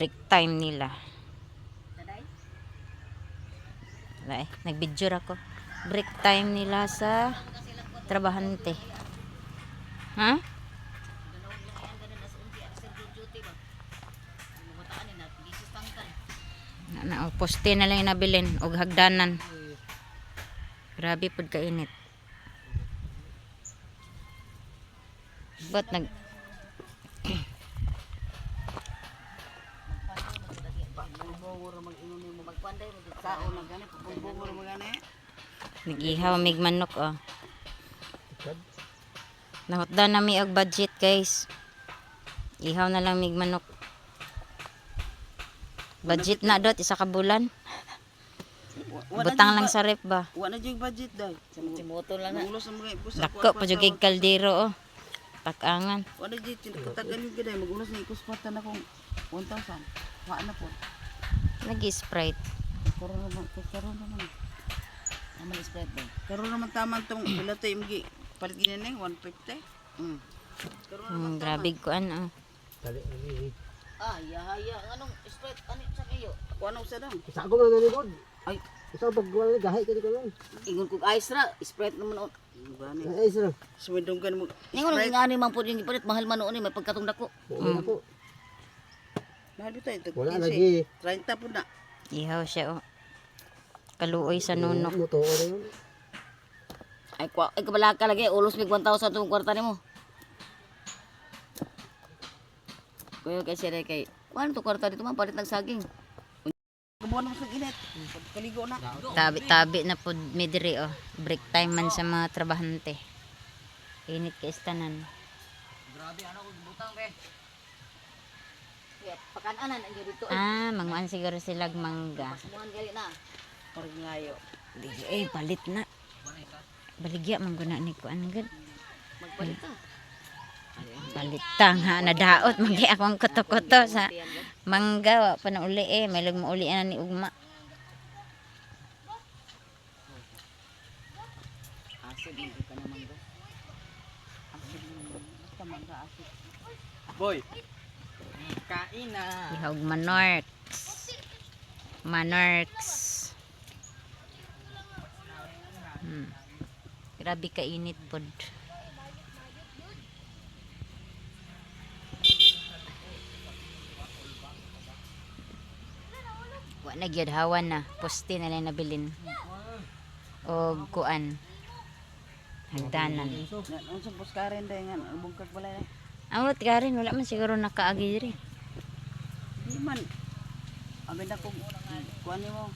break time nila. Nag-video ako. Break time nila sa trabahante. Ha? Poste na lang yung nabilin og hagdanan. Grabe pud kainit. But nag nag-ihaw mig manok oh. Nahutdan na mi og budget guys. Ihaw na lang mig manok. Budget na dot isa ka bulan. Butang lang sa rep ba. Wala jud budget dai. Sa motor lang na. Ulos ang mga ipos. Dako pa jud kay kaldero oh. Pakangan. Wala jud tinatagan gyud dai magulos ni ipos patan akong 1,000. Wa na po. Lagi Sprite. Karon naman. Naman Sprite dai. Karon naman taman tong bilatay imgi palit gineneng 150. Karon naman Grabe ko ano. ya anong Sprite ani sa kayo? Ako anong sa dong? Isa ko na nilod. Ay, isa pagwala gahay ka dito lang. ingon kog ice ra, Sprite naman on. Bani. Ay isa. Sumidong kan mo. Ningon ngani man pud yung ipalit mahal man noon may pagkatong dako. Wala po. Mahal bitaw ito. Wala lagi. 30 pud na. Ihaw siya oh. Kaluoy sa nunok. Muto ora yun. Ay kabala ka lagi ulos mig 1,000 tong kwarta nimo. Kuya kay sire kay ano to kwarta dito man palit ng saging. Kabuan mo sa init. Kaligo na. Tabi-tabi na pud mi diri oh. Break time man sa mga trabahante. Init kay istanan. Grabe ano kung butang be. Kaya pakanan ang dito. Manguan siguro sila mangga. Muhan gali na. Parang ngayo. Palit na. Baligya man guna ni ko anggad. Magpalit ka. Palitang ha nadaot magi akong koto-koto sa mangga wa pa na uli may lag mauli na ni ugma. Asid hindi ka na mangga. Asid basta mangga asid. Boy. Kain na. Ihog Manorks. Grabe ka init pod. Wa na gyud hawan na. Poste na lang nabilin. Og kuan. Hagdanan. Unsa puskaren day nga bungkag wala na. Awat ka rin, wala man siguro nakaagi diri. Di man. Abi na kog kuan nimo.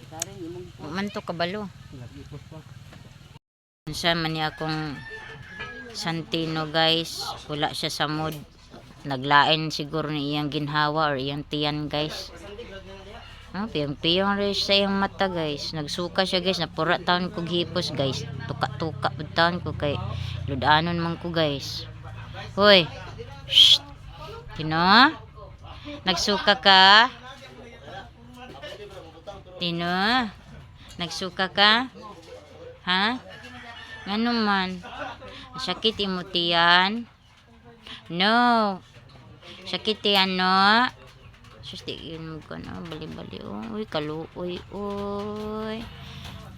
Karen imong Man to kabalo. Siya man niya akong Santino guys. Wala siya sa mood. Naglain siguro ni iyang ginhawa or iyang tiyan guys. Piyang-piyang rin sa iyang mata guys. Nagsuka siya guys. Napura taon ko hipos guys. Tuka-tuka taon ko kay ludanon man ko guys. Hoy. Shh. Tino? Nagsuka ka? Tino? Nagsuka ka? Ha? Ano man? Sakit imutian? No. Sakit yan no? Sustiin mo ka na. Bali-bali. Uy, kaluoy. Uy.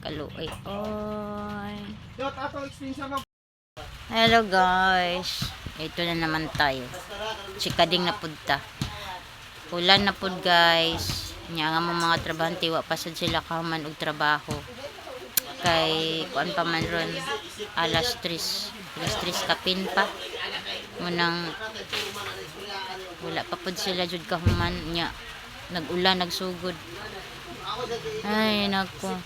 Kaluoy. Uy. Hello guys. Ito na naman tayo. Sikading na punta. Ulan na pud guys. Nya nga mga trabahante wa pasad sila kaman og trabaho. Kay kuan pa man ron alas 3 kapin pa munang wala pa pud sila jud kahuman nya nag-ulan nagsugod. Ay nako.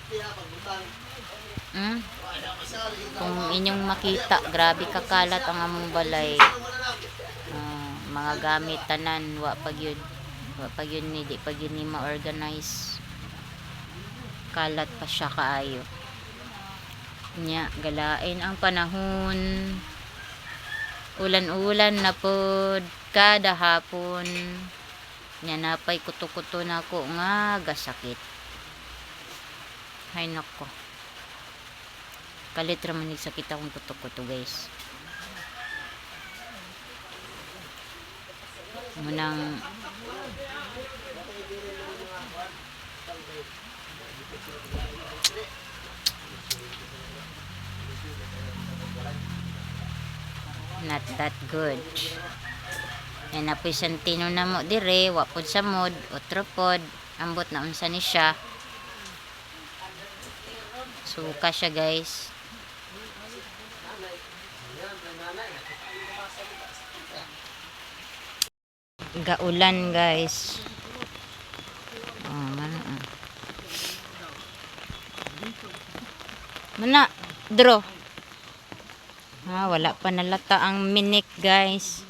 Kung inyong makita grabe kakalat ang among balay. Mga gamit tanan wa pag yun ni di pag yun ni ma-organize. Kalat pa siya kaayo. Nya galain ang panahon. Ulan-ulan na pod kada hapon. Nya napay kuto-kuto na ako nga gasakit. Hay nako. Kalit ra man ni sakit akong kuto-kuto guys. Munang Not that good. Yan na po'y santino na mo dire, wapod sa mod, otropod, ambot na unsa ni siya. Suka siya guys. Gaulan guys. Oh, mana draw. Wala pa nalata ang minik guys.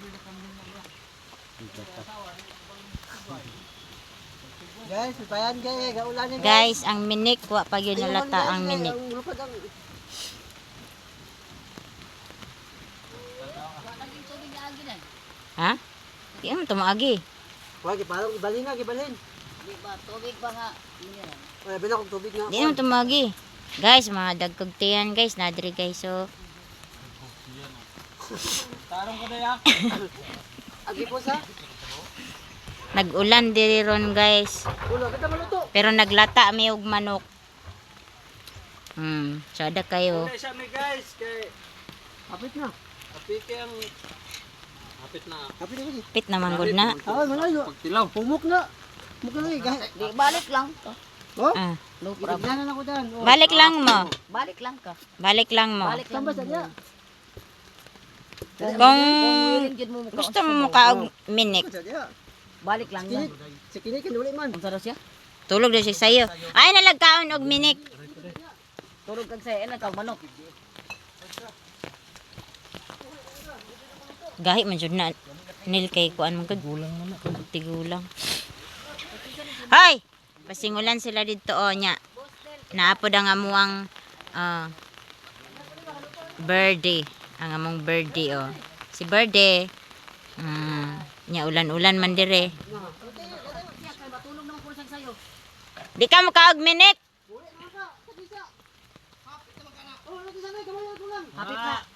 Guys, payan guys, gaulan ni Guys, ang minik wa pa yun nalata ang minik. Ha? Di mo tumaagi. Wag parang ibalhin nga, gibalhin. Di ba tubig ba nga? Wala bina kog tubig nga. Di mo tumaagi. Guys, mga dagkog tiyan guys, nadiri guys so. Tarong ko daya. Agi po sa. Nag-ulan diri ron guys. Ulo kita maluto. Pero naglata mi og manok. Sada kayo. Siya mi guys kay hapit na. Hapit kay ang hapit na. Hapit na. Pit naman gud na. Ah, malayo. Pagtilaw. Pumok na. Mukha lagi gahi. Di balik lang. Oh? Ah. No problem. Ibigyan na ako dan. Oh. Balik lang mo. Balik lang ka. Balik lang mo. Balik lang. Saan ba sa niya? Kung willing gid mo gusto mo makaog minik, Sa niya. balik lang Kini, na. si kini kinuli man. Unsa daw siya? tulog na siya sa'yo. Ay, nalagkaon og minik. Tulog kag sa ila kag manok. Gahi man jud na nil kay kuan man kag gulang man tigulang. Hay, pasingulan sila didto o nya. Naapod ang amuang birdie, ang among birdie o. Si birdie nya ulan-ulan man dire. Matulog naman ko sang sayo. Di ka makaog minik.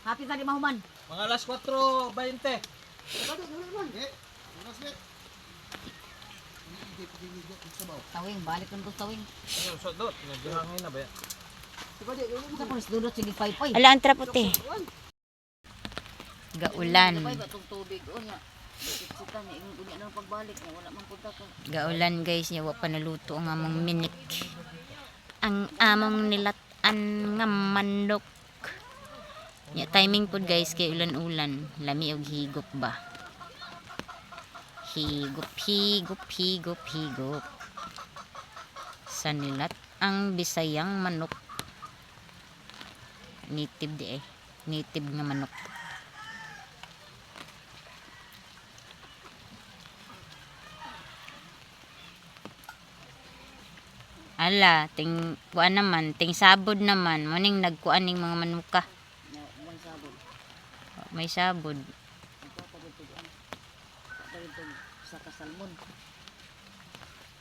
Hapit na di mahuman. Mga alas 4:20. Tawing, balik lang to tawing. So dot, nagihangin na ba yan? Sa pulis dudot sige paypay. Ala ang traputi. Gaulan. Pay ba tong tubig o nya. Siksikan ni ing unya nang pagbalik mo wala man punta ka. Gaulan guys, nya wa pa naluto ang among minik. Ang among nilatan nga manok. Nya timing pud guys kay ulan-ulan, lami og higop ba. Higop, higop, higop, higop. Sa nilat ang Bisayang manok. Native di eh. Native nga manok. Ala, ting kuan naman, ting sabod naman, muning nagkuan ning mga manuka. May sabon. May sabod. Sa kasalmon.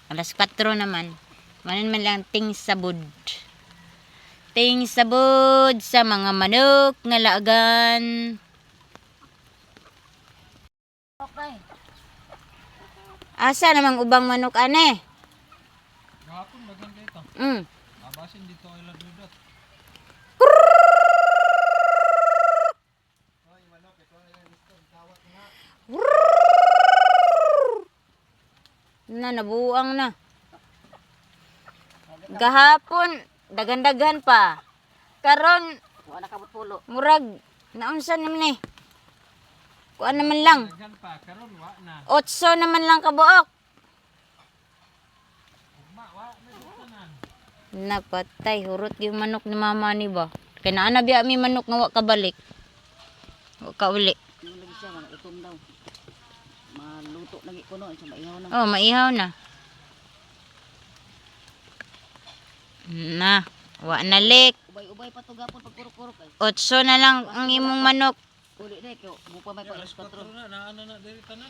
Alas 4 naman. Manin man lang ting sabod. Ting sabod sa mga manok nga laagan. Okay. Asa namang ubang manok ane? Gahapon maganda ito. Abasin dito ay ladudot. Nabuang na. Gahapon dagan-dagan pa. Karon Wala ka pulo. murag naunsa naman eh. Kuan naman lang. Dagan pa karon wa na. 8 naman lang kabuok. Napatay, hurot yung manok ni mama ni ba? Kaya naana biya mi manok nga wa kabalik. Wa ka uli. Yung lagi siya mga utom daw. Maluto lagi ko no, sa maihaw na. Oh, maihaw na. Na, wa na lik. Ubay-ubay pa to gapon pag kurok-kurok ay. 8 na lang ang imong manok. Uli na kyo, bupa may pa 4. Na ano na diri tanan.